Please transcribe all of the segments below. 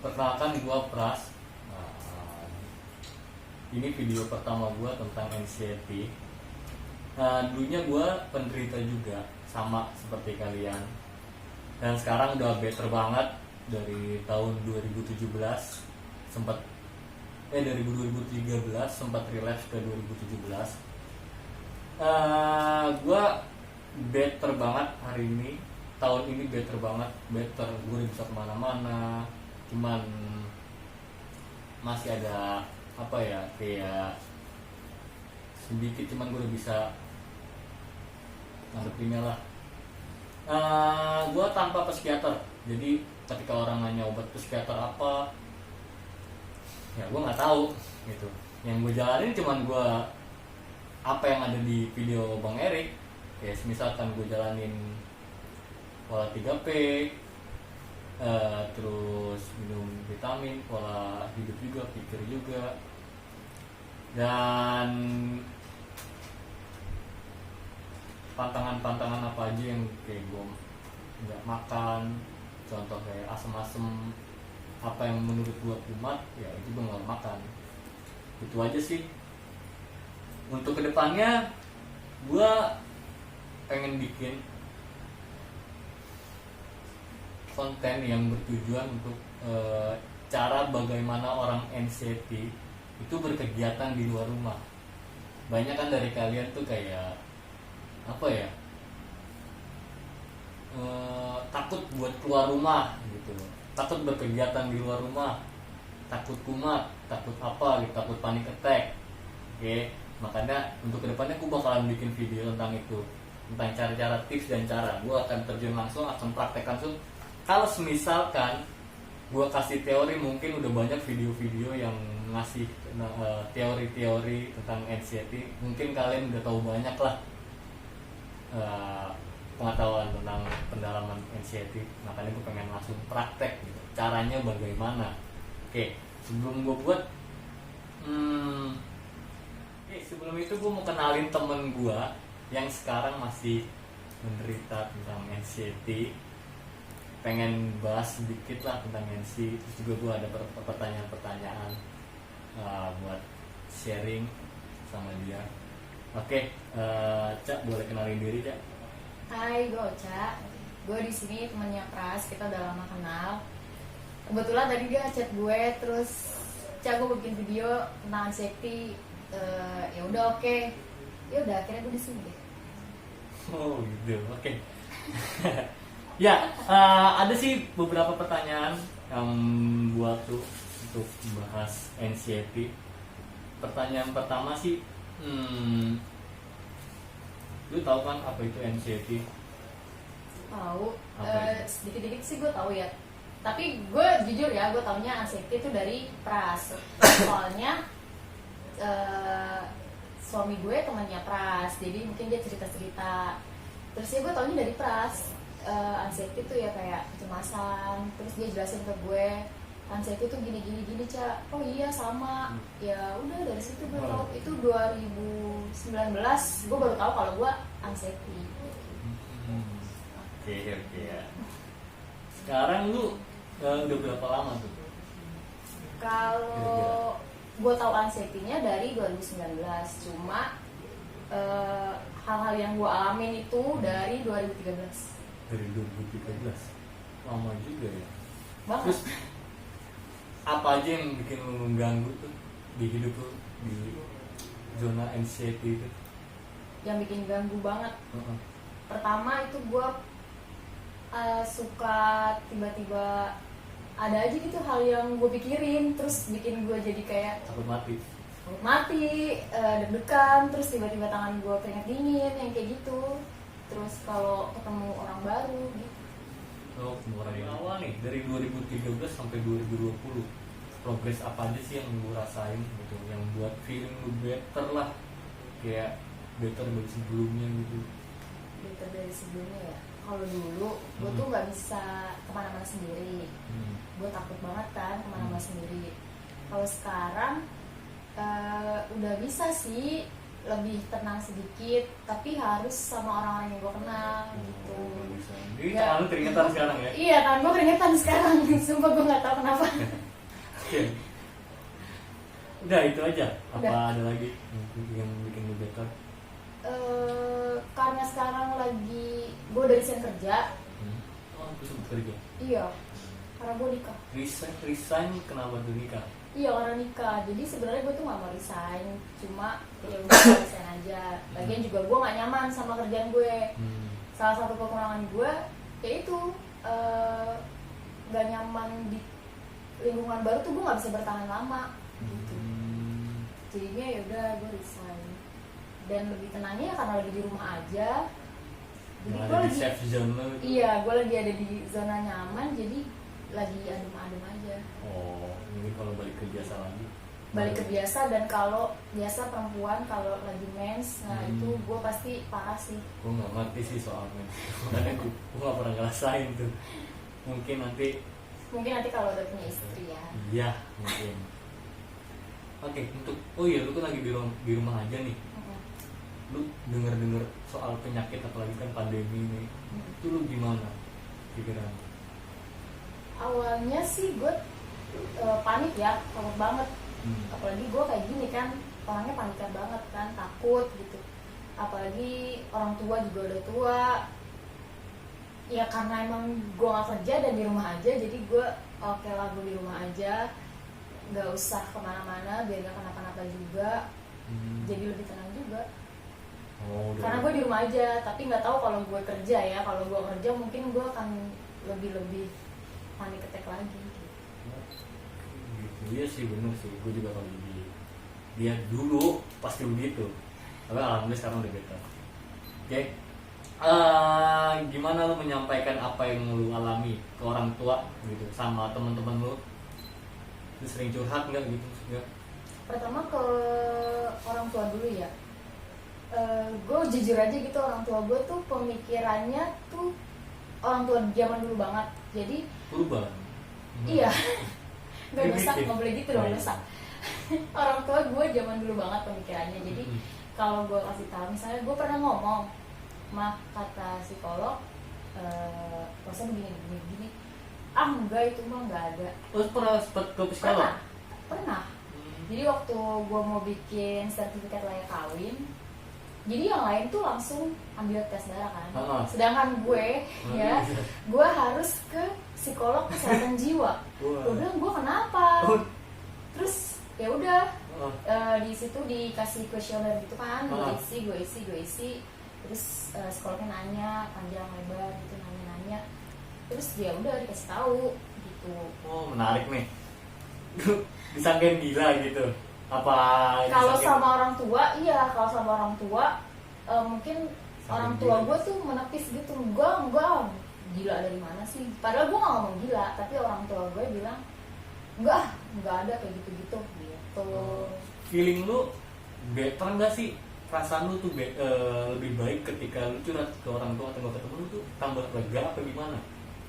Perkenalkan gua Pras. Nah, ini video pertama gua tentang anxiety. Dulunya gua penderita juga, sama seperti kalian. Dan sekarang udah better banget dari tahun 2017 sempat 2013 sempat relapse ke 2017. Gua better banget hari ini. Tahun ini better banget, better. Gue udah bisa kemana-mana. Cuman masih ada kayak sedikit, cuman gue udah bisa ngadepinnya lah. Gue tanpa psikiater, jadi ketika orang nanya obat psikiater apa, ya gue nggak tahu gitu. Yang gue jalanin cuman gue apa yang ada di video Bang Erik. Ya misalkan gue jalanin pola 3P, terus minum vitamin, pola hidup juga, pikir juga, dan pantangan apa aja yang kayak gue nggak makan, contoh kayak asam-asam, apa yang menurut gue kumat, ya itu gue nggak makan. Itu aja sih. Untuk kedepannya gue pengen bikin konten yang bertujuan untuk cara bagaimana orang anxiety itu berkegiatan di luar rumah. Banyak kan dari kalian tuh kayak takut buat keluar rumah gitu, takut berkegiatan di luar rumah, takut kumat, takut apa gitu, takut panic attack. Oke, makanya untuk kedepannya aku bakalan bikin video tentang itu, tentang cara-cara, tips dan cara. Gue akan terjun langsung, akan praktek langsung. Kalau misalkan gue kasih teori, mungkin udah banyak video-video yang ngasih teori-teori tentang anxiety. Mungkin kalian udah tahu banyak lah pengetahuan tentang pendalaman anxiety. Makanya gue pengen langsung praktek gitu, caranya bagaimana. Oke, sebelum gue buat sebelum itu gue mau kenalin temen gue yang sekarang masih menderita tentang anxiety. Pengen bahas sedikit lah tentang anxiety. Terus juga gue ada pertanyaan-pertanyaan buat sharing sama dia. Oke, Cak, boleh kenalin diri, Cak? Hai, gue Ocha. Gue di sini temannya Pras, kita udah lama kenal. Kebetulan tadi dia chat gue, terus Cak, gue bikin video tentang anxiety. Ya udah, oke. Ya udah, akhirnya gue di sini deh. Oh gitu, oke. Ya, ada sih beberapa pertanyaan yang buat tuh untuk bahas anxiety. Pertanyaan pertama sih, lu tahu kan apa itu anxiety? Tahu, Apa sedikit-sedikit sih gue tahu ya. Tapi gue jujur ya, gue taunya anxiety itu dari Pras. Soalnya suami gue temannya Pras, jadi mungkin dia cerita-cerita. Terus ya gue taunya dari Pras. Anxiety itu ya kayak kecemasan. Terus dia jelasin ke gue, anxiety itu gini Cak. Oh iya sama. Ya udah dari situ gue tahu. Itu 2019 gue baru tahu kalau gue anxiety. Oke ya. Sekarang lu udah berapa lama tuh? Kalau gue tahu anxiety-nya dari 2019, cuma hal-hal yang gue alamin itu dari 2013. Dari 2013, lama juga ya. Banget. Terus apa aja yang bikin lu mengganggu tuh di hidup lu, di zona anxiety itu? Yang bikin ganggu banget. Pertama itu gue suka tiba-tiba ada aja gitu hal yang gue pikirin, terus bikin gue jadi kayak Takut mati, deg-degan, terus tiba-tiba tangan gue keringat dingin, yang kayak gitu. Terus kalau ketemu orang baru gitu. Oh, dari awal nih, dari 2013 sampai 2020, progres apa aja sih yang lu rasain gitu, yang buat feeling lu better lah, kayak better dari sebelumnya gitu? Better dari sebelumnya ya. Kalau dulu gue tuh nggak bisa kemana-mana sendiri. Gue takut banget kan kemana-mana sendiri. Kalau sekarang udah bisa sih, lebih tenang sedikit, tapi harus sama orang-orang yang gue kenal gitu. Bisa. Jadi Ya. tangan lu keringetan sekarang ya? Iya, tangan gue keringetan sekarang. Sumpah gue nggak tahu kenapa. Oke. Udah itu aja. Apa Udah. ada lagi yang bikin lu better? Karena sekarang lagi gue udah resign kerja. Oh, terus sempat kerja. Iya, karena gue nikah. Resign kenapa tuh nikah? Iya, karena nikah. Jadi sebenarnya gue tuh nggak mau resign, cuma ya udah gua resign aja. Lagian juga gue nggak nyaman sama kerjaan gue. Salah satu kekurangan gue yaitu nggak nyaman di lingkungan baru tuh gue nggak bisa bertahan lama gitu. Jadinya ya udah gue resign. Dan lebih tenangnya ya karena lagi di rumah aja. Jadi Nah, gue ada di lagi safe zone lu. iya, gue lagi ada di zona nyaman, jadi lagi adem-adem aja. Oh, ini kalau balik ke biasa lagi. Balik ke biasa. Dan kalau biasa perempuan kalau lagi mens, nah itu gue pasti parah sih. Gue nggak ngerti sih soal mens. Makanya gue nggak pernah ngerasain tuh. Mungkin nanti. Mungkin nanti kalau udah punya istri ya. Iya, mungkin. Oke, untuk ya lu kan lagi di rumah aja nih. Lu denger soal penyakit apalagi kan pandemi ini, itu lu gimana pikiran? Awalnya sih gue panik ya, takut banget. Apalagi gue kayak gini kan, orangnya panikan banget kan, takut gitu. Apalagi orang tua juga udah tua. Ya karena emang gue gak kerja dan di rumah aja, jadi gue oke lah gue di rumah aja, nggak usah kemana-mana biar gak kenapa-napa juga. Jadi lebih tenang juga. Oh, Karena gue di rumah aja, tapi nggak tahu kalau gue kerja ya. Kalau gue kerja mungkin gue akan lebih panik attack lagi. gitu. Iya sih, bener sih. Gue juga kalau dia dulu pasti begitu. Tapi alhamdulillah sekarang udah better. Oke. Gimana lu menyampaikan apa yang lu alami ke orang tua gitu, sama teman-teman lu? Lu sering curhat nggak gitu? Nggak? Pertama ke orang tua dulu ya. Gue jujur aja gitu, orang tua gue tuh pemikirannya tuh orang tua zaman dulu banget. Jadi Berubah. iya, nggak dosa, Primitif. nggak boleh gitu dong, Oh, iya. dosa. Orang tua gue zaman dulu banget pemikirannya. Jadi kalau gue kasih tahu, misalnya gue pernah ngomong, mah kata psikolog, masa begini. Ah enggak, itu mah nggak ada. Terus pernah sempat ke psikolog? Pernah. Jadi waktu gue mau bikin sertifikat layak kawin, jadi yang lain tuh langsung ambil tes darah kan. Sedangkan gue ya, gue harus ke psikolog kesehatan jiwa. Gue bilang, gue kenapa? Terus ya udah, di situ dikasih kuesioner gitu kan, gue isi. Terus psikolognya nanya panjang lebar gitu, nanya. Terus dia udah dikasih tahu gitu. Oh, menarik nih. Disangkain gila gitu. Apa Kalau disangkain- sama orang tua, iya. Kalau sama orang tua, mungkin Sampai orang tua gila. gue tuh menepis gitu. Enggak, gila dari mana sih? Padahal gue gak ngomong gila, tapi orang tua gue bilang, enggak ada kayak gitu-gitu. Gitu. Feeling lu better nggak sih? Perasaan lu tuh lebih baik ketika lu curhat ke orang tua atau ke temen lu tuh tambah lega apa gimana?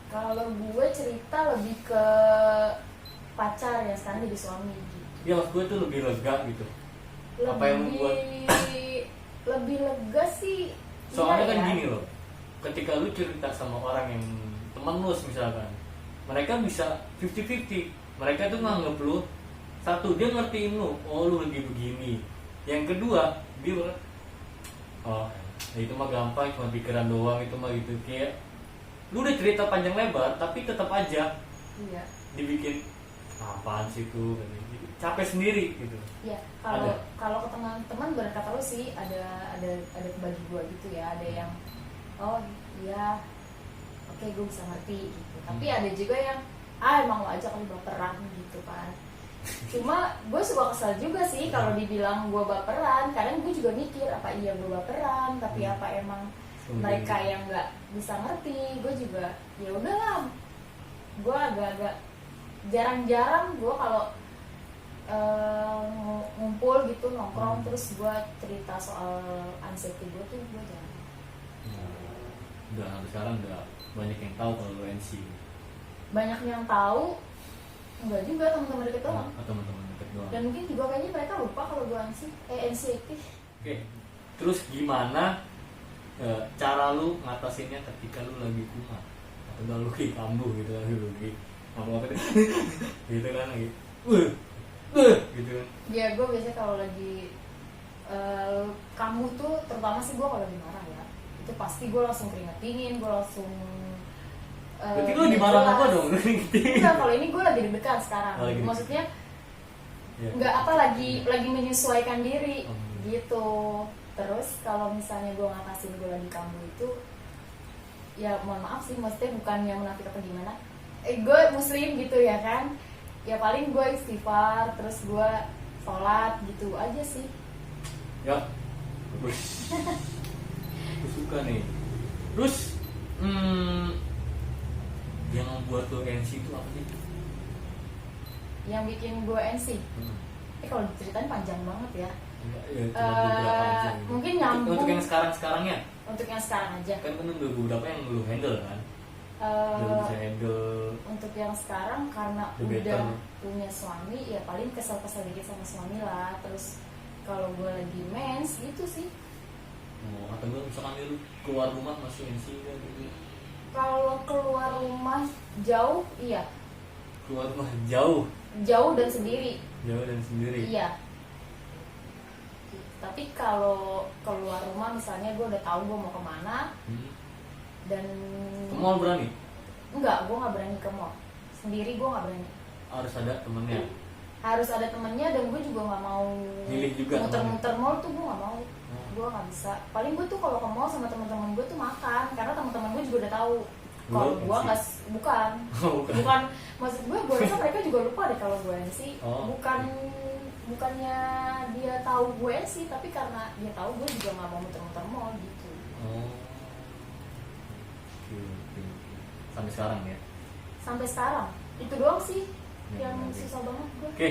Kalau gue cerita lebih ke pacar ya, sekarang jadi suami gitu. Ya maksud gue tuh lebih lega gitu. Apa yang membuat lebih lega sih? soalnya iya kan ya. gini loh, ketika lu cerita sama orang yang teman lu misalkan, mereka bisa 50-50. Mereka tuh nganggep lu, satu dia ngertiin lu, oh lu lagi begini. Yang kedua dia bilang, oh itu mah gampang, cuma pikiran doang, itu mah gitu. Kayak lu udah cerita panjang lebar tapi tetap aja Iya. dibikin apaan sih tuh, gitu. Capek sendiri gitu. Iya, Ada. kalau ke teman-teman berkata lu sih ada bagi gua gitu ya, ada yang oh iya oke gue bisa ngerti gitu. Tapi ada juga yang emang lo aja kali baperan gitu kan. Cuma gue suka kesel juga sih kalau dibilang gue baperan. Kadang gue juga mikir apa iya gue baperan, tapi apa emang mereka yang nggak bisa ngerti. Gue juga ya udahlah, gue agak-agak jarang-jarang gue kalau ngumpul gitu nongkrong terus gue cerita soal anxiety gue tuh gue jarang. Udah sekarang udah banyak yang tahu kalau lu NC. Banyak yang tahu, enggak juga teman-teman deket doang. Atau teman-teman deket doang. Dan mungkin juga kayaknya mereka lupa kalau gue anxiety. Oke. Terus gimana cara lu ngatasinnya ketika lu lagi kumat atau lu lagi kambuh gitu kan, lu lagi ngomong apa deh gitu kan lagi gitu kan. Ya gue biasanya kalau lagi kambuh tuh, terutama sih gue kalau lagi marah ya, itu pasti gue langsung keringet dingin, gue langsung berarti lu dimarah sama gua dong. Enggak, kalau ini gue lagi deg-degan sekarang. Oh, lagi Maksudnya ya. nggak apa, lagi menyesuaikan diri Oh. gitu. Terus kalau misalnya gue ngatasin gue lagi kambuh itu, ya mohon maaf sih, maksudnya bukan yang munafik apa gimana. Gue muslim gitu ya kan, ya paling gue istighfar, terus gue sholat gitu aja sih. Ya, bagus. Aku suka nih. Terus, yang membuat lo NC itu apa sih? Yang bikin gue NC, kalau diceritain panjang banget ya. Ya, cuma beberapa aja. Gitu. Mungkin nyambung. Untuk yang sekarang-sekarangnya, Untuk yang sekarang aja. kan ada beberapa yang lo handle kan? Lo bisa handle. Untuk yang sekarang karena The better. udah punya suami, ya paling kesel-kesel dikit sama suami lah. Terus kalau gue lagi mens gitu sih. Oh, atau gue misalkan lu keluar rumah masih NC kan gitu. Kalau keluar rumah jauh, iya. Keluar rumah jauh Dan sendiri. dan sendiri. Iya. Tapi kalau keluar rumah misalnya gue udah tahu gue mau kemana, dan Ke mall berani? enggak, gue nggak berani ke mall. Sendiri gue nggak berani. Harus ada temennya. Harus ada temennya, dan gue juga nggak mau Milih juga muter-muter mall tuh, gue nggak mau. Oh. Gue nggak bisa. Paling gue tuh kalau ke mall sama teman-teman gue tuh makan, karena teman-teman gue juga udah tahu kalau Lu gue MC? nggak bukan. Oh, bukan. Bukan, maksud gue rasa mereka juga lupa deh kalau gue MC. Oh. Bukannya dia tahu gue MC, tapi karena dia tahu gue juga nggak mau muter-muter mall gitu. Oh. Oke. Sampai sekarang ya. Sampai sekarang itu doang sih Ya, yang oke. susah banget gue. Oke.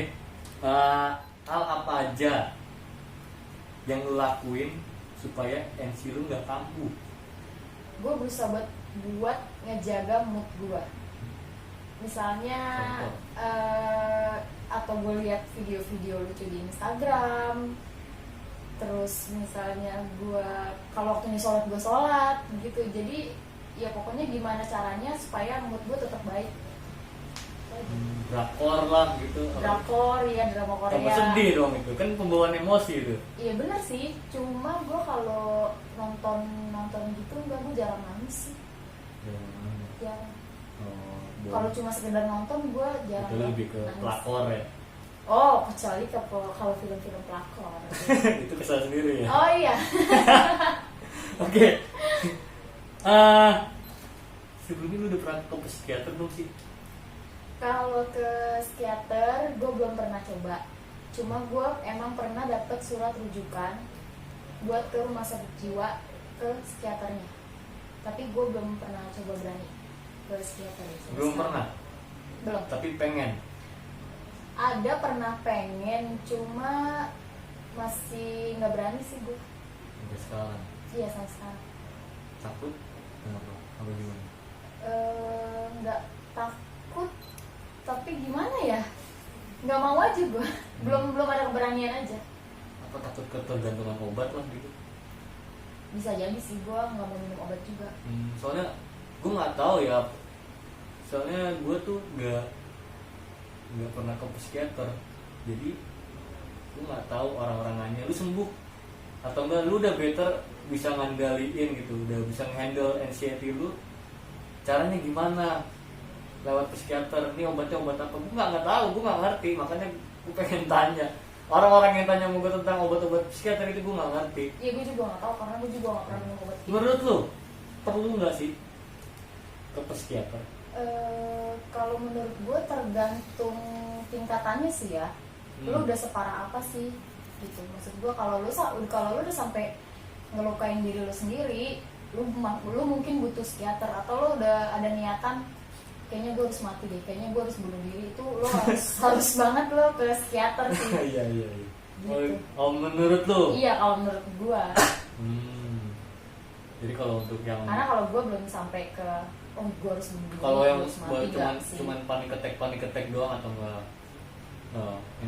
Hal apa aja yang lu lakuin supaya NC lu nggak kambuh? Gue berusaha buat ngejaga mood gue. Misalnya Contoh. atau gue lihat video-video lucu di Instagram. Terus misalnya gue kalau waktunya sholat gue sholat gitu. Jadi ya pokoknya gimana caranya supaya mood gue tetap baik. Drakor lah gitu. Drakor ya, drama Korea. Tambah sedih dong itu kan pembawaan emosi itu. Iya benar sih. Cuma gue kalau nonton gitu enggak, gue jarang nangis sih. Jarang. Kalau cuma sekedar nonton gue jarang. itu lebih ke nangis. pelakor ya. Oh, kecuali kalau film-film pelakor. Itu kesal sendiri ya. Oh iya. Oke. Sebelumnya lu udah pernah ke psikiater belum sih? Kalau ke psikiater gue belum pernah coba. Cuma gue emang pernah dapet surat rujukan buat ke rumah sakit jiwa, ke psikiaternya. Tapi gue belum pernah coba berani ke psikiater. Belum pernah. Belum. Tapi pengen. Ada pernah pengen, cuma masih nggak berani sih gue. Sampai sekarang. Iya sampai sekarang. Takut? Kenapa? Apa gimana? Nggak takut, tapi gimana ya? Nggak mau aja gue. Belum ada keberanian aja. Apa takut ketergantungan obat lah gitu? Bisa jadi sih, gue nggak mau minum obat juga. Soalnya gue nggak tahu ya. Soalnya gue tuh nggak pernah ke psikiater. Jadi gue nggak tahu orang-orang nanya lu sembuh atau enggak, lu udah better bisa ngandaliin gitu, udah bisa handle anxiety lu. Caranya gimana? Lewat psikiater. Ini obatnya obat apa? Gue nggak tahu, gue nggak ngerti. Makanya gue pengen tanya. Orang-orang yang tanya sama gue tentang obat-obat psikiater itu gue nggak ngerti. Iya gue juga nggak tahu, karena gue juga nggak pernah minum obat. Menurut lu perlu nggak sih ke psikiater? Kalau menurut gue tergantung tingkatannya sih ya. Lu udah separah apa sih gitu. Maksud gue kalau lu udah sampai ngelukain diri lu sendiri, lu mungkin butuh psikiater. Atau lu udah ada niatan kayaknya gue harus mati deh, kayaknya gue harus bunuh diri, itu lo harus banget lo ke psikiater sih. Iya. Gitu. Oh menurut lu? Iya kalau menurut gue. Jadi kalau untuk yang Karena kalau gue belum sampai ke gue harus bunuh diri. kalau yang harus mati, nggak sih. cuman panik attack doang atau enggak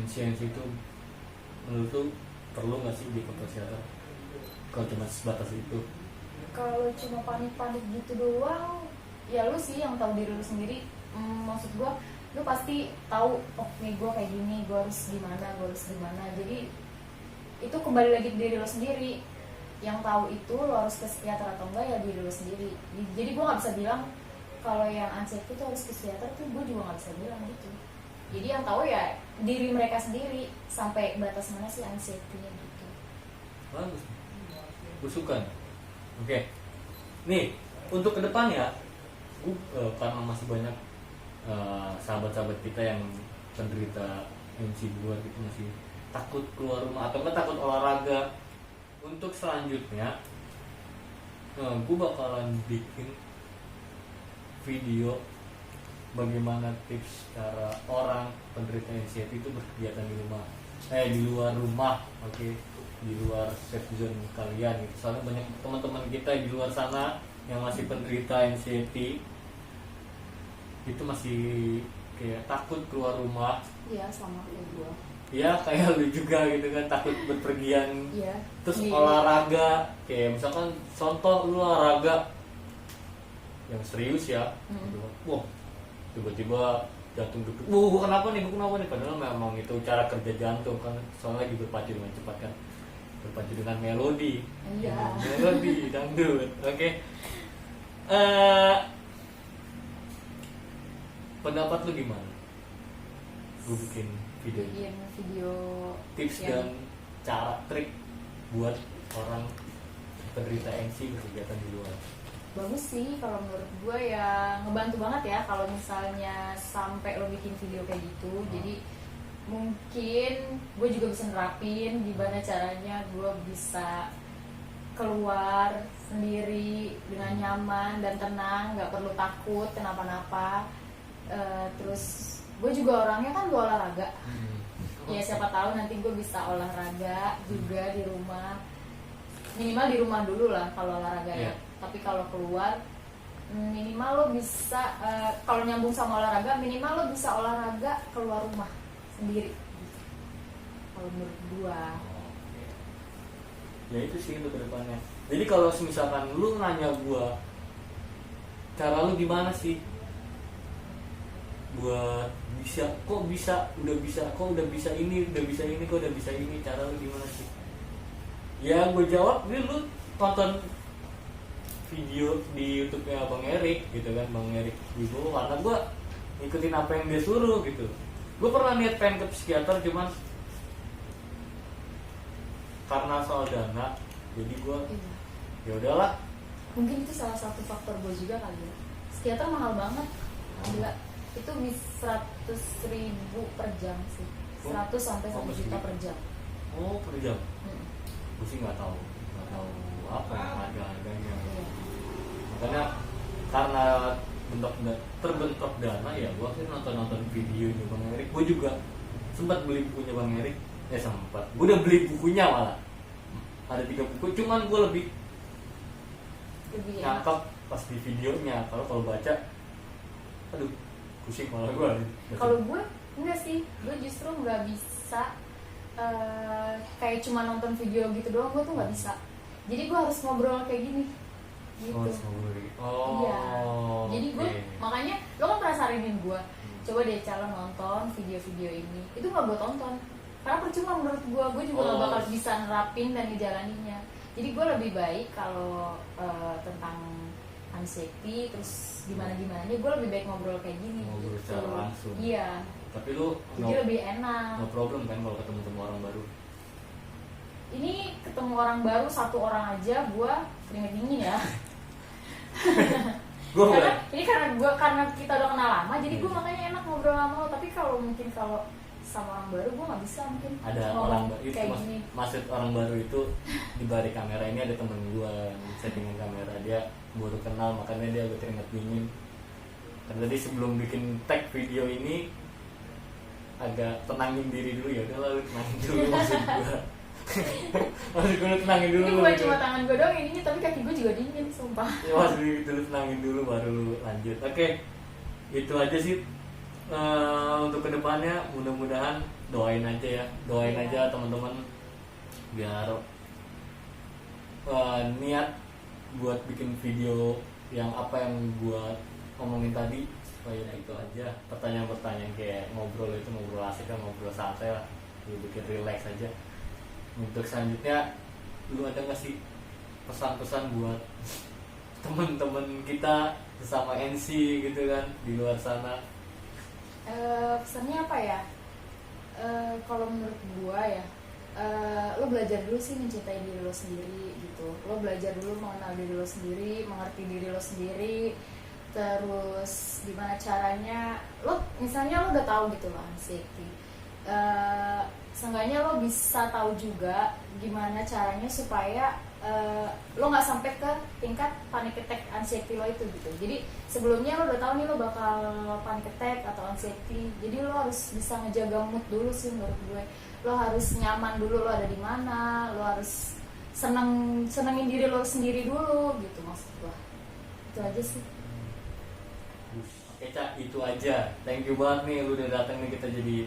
NC itu menurut lu perlu nggak sih di foto psikiater kalau cuma sebatas itu? Kalau cuma panik-panik gitu doang, ya lu sih yang tahu diri lu sendiri. Maksud gua, lu pasti tahu, oh nih gua kayak gini, gua harus gimana. Jadi itu kembali lagi ke diri lu sendiri. Yang tahu itu lu harus ke psikiater atau enggak ya diri lu sendiri. Jadi gua nggak bisa bilang kalau yang anxiety itu harus ke psikiater tuh, gua juga nggak bisa bilang gitu. Jadi yang tahu ya diri mereka sendiri sampai batas mana sih anxiety-nya gitu. Bagus, gue suka. Oke, nih untuk kedepannya, karena masih banyak sahabat-sahabat kita yang penderita MC luar gitu, masih takut keluar rumah atau enggak takut olahraga. Untuk selanjutnya, gue bakalan bikin video bagaimana tips cara orang penderita anxiety itu berkegiatan di rumah, di luar rumah, oke, di luar safe zone kalian gitu. Soalnya banyak teman-teman kita di luar sana yang masih penderita anxiety itu masih kayak takut keluar rumah. Iya, sama kayak gua. Ya kayak lu juga gitu kan, takut berpergian. Iya. Terus olahraga, kayak misalkan contoh lu olahraga yang serius ya, gitu. Wah, tiba-tiba jantung duduk. Kenapa nih? Padahal memang itu cara kerja jantung kan, soalnya lagi berpacu dengan cepat kan, berpacu dengan melodi. Iya. Melodi dangdut. Oke. Pendapat lu gimana? Gue bikin video tips yang dan cara trik buat orang penderita anxiety berkegiatan di luar. bagus sih kalau menurut gue, ya ngebantu banget ya kalau misalnya sampai lo bikin video kayak gitu. Jadi mungkin gue juga bisa nerapin gimana caranya gue bisa keluar sendiri dengan nyaman dan tenang, nggak perlu takut kenapa-napa. Terus gue juga orangnya kan gue olahraga. Ya siapa tahu nanti gue bisa olahraga juga di rumah, minimal di rumah dulu lah kalau olahraga ya. Tapi kalau keluar minimal lo bisa, kalau nyambung sama olahraga minimal lo bisa olahraga keluar rumah sendiri kalau menurut gue. Ya itu sih untuk kedepannya. Jadi kalau misalkan lu nanya gua cara lu gimana sih buat kok udah bisa ini cara lu gimana sih? Ya gue jawab, lu tonton video di YouTube-nya Bang Erik gitu kan, Bang Erik Wibowo, karena gue ngikutin apa yang dia suruh gitu. Gue pernah niat pengen ke psikiater, cuman karena soal dana, jadi gue ya udahlah. Mungkin itu salah satu faktor gue juga kali ya. Psikiater mahal banget, gila. Itu bisa 100.000 per jam sih, 100 sampai 1 juta per jam. Oh, per jam? Gue sih nggak tahu apa yang harganya. Makanya karena terbentuk dana ya gue akhirnya nonton videonya Bang Erik. Gue juga sempat beli bukunya Bang Erik. Gue udah beli bukunya malah. Ada 3 buku, cuman gue lebih nangkep pas di videonya. Kalau baca, aduh, pusing malah gue. Kalau gue enggak sih, gue justru nggak bisa kayak cuma nonton video gitu doang. Gue tuh nggak bisa. Jadi gue harus ngobrol kayak gini. Gitu. Iya. Jadi gue makanya lo kan pernah saranin gue, coba deh calon nonton video-video ini. Itu nggak gue tonton. Karena percuma menurut gue juga nggak bakal bisa nerapin dan ngejalaninnya. Jadi gue lebih baik kalau tentang anxiety terus gimana-gimananya, gue lebih baik ngobrol kayak gini. Ngobrol gitu. secara langsung. Iya. Tapi lu jadi lebih enak. No problem kan kalau ketemu orang baru. Ini ketemu orang baru 1 orang aja gue keringet dingin ya. karena kita udah kenal lama, jadi gue makanya enak ngobrol sama lo. Tapi kalau mungkin kalau sama orang baru gue nggak bisa mungkin. Ada orang baru itu maksud orang baru itu di balik kamera ini ada temen gue settingan kamera, dia baru kenal makanya dia agak keringet dingin. Dan tadi sebelum bikin tag video ini agak tenangin diri dulu, ya udah lalu tenangin dulu maksud gue. Maksud gue tenangin dulu. Ini bukan cuma tangan gue doang ini, tapi kaki gue juga dingin sumpah. Ya maksud dulu tenangin dulu baru lu lanjut. Oke, itu aja sih. Untuk kedepannya mudah-mudahan doain aja ya, aja teman-teman biar niat buat bikin video yang apa yang buat ngomongin tadi, supaya itu aja pertanyaan-pertanyaan kayak ngobrol itu ngobrol asik kan, ngobrol santai lah, bikin relax aja. Untuk selanjutnya lu ada nggak sih pesan-pesan buat temen-temen kita sesama NC gitu kan di luar sana? Pesannya apa ya? Kalau menurut gua ya, lo belajar dulu sih mencintai diri lo sendiri gitu. Lo belajar dulu mengenal diri lo sendiri, mengerti diri lo sendiri. Terus gimana caranya? Lo misalnya lo udah tahu gitu lo anxiety. Seenggaknya lo bisa tahu juga gimana caranya supaya lo nggak sampai ke tingkat panic attack anxiety lo itu gitu. Jadi sebelumnya lo udah tahu nih lo bakal panic attack atau anxiety, jadi lo harus bisa ngejaga mood dulu sih menurut gue. Lo harus nyaman dulu lo ada di mana, lo harus senengin diri lo sendiri dulu gitu maksud gue. Itu aja sih. Oke Cak, itu aja. Thank you banget nih lu udah datang nih, kita jadi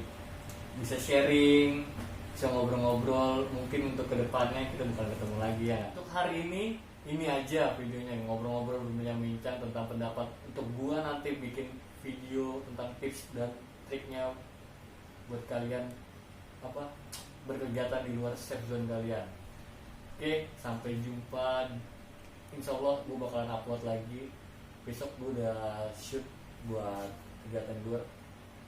bisa sharing, bisa ngobrol-ngobrol. Mungkin untuk kedepannya kita bakal ketemu lagi ya. Untuk hari ini aja videonya, ngobrol-ngobrol, berbincang-bincang tentang pendapat. Untuk gua nanti bikin video tentang tips dan triknya buat kalian apa berkegiatan di luar safe zone kalian. Oke, sampai jumpa. Insya Allah gua bakalan upload lagi. Besok gua udah shoot buat kegiatan luar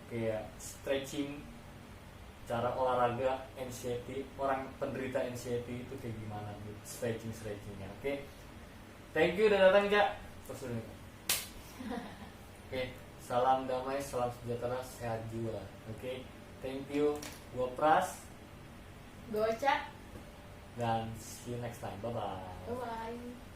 kayak stretching, cara olahraga anxiety, orang penderita anxiety itu kayak gimana gitu, stretchingnya. Oke. Thank you udah datang Cak. Oke, salam damai, salam sejahtera, sehat jiwa. Oke, thank you. Gua Pras, Gocak. dan see you next time. Bye bye. Bye.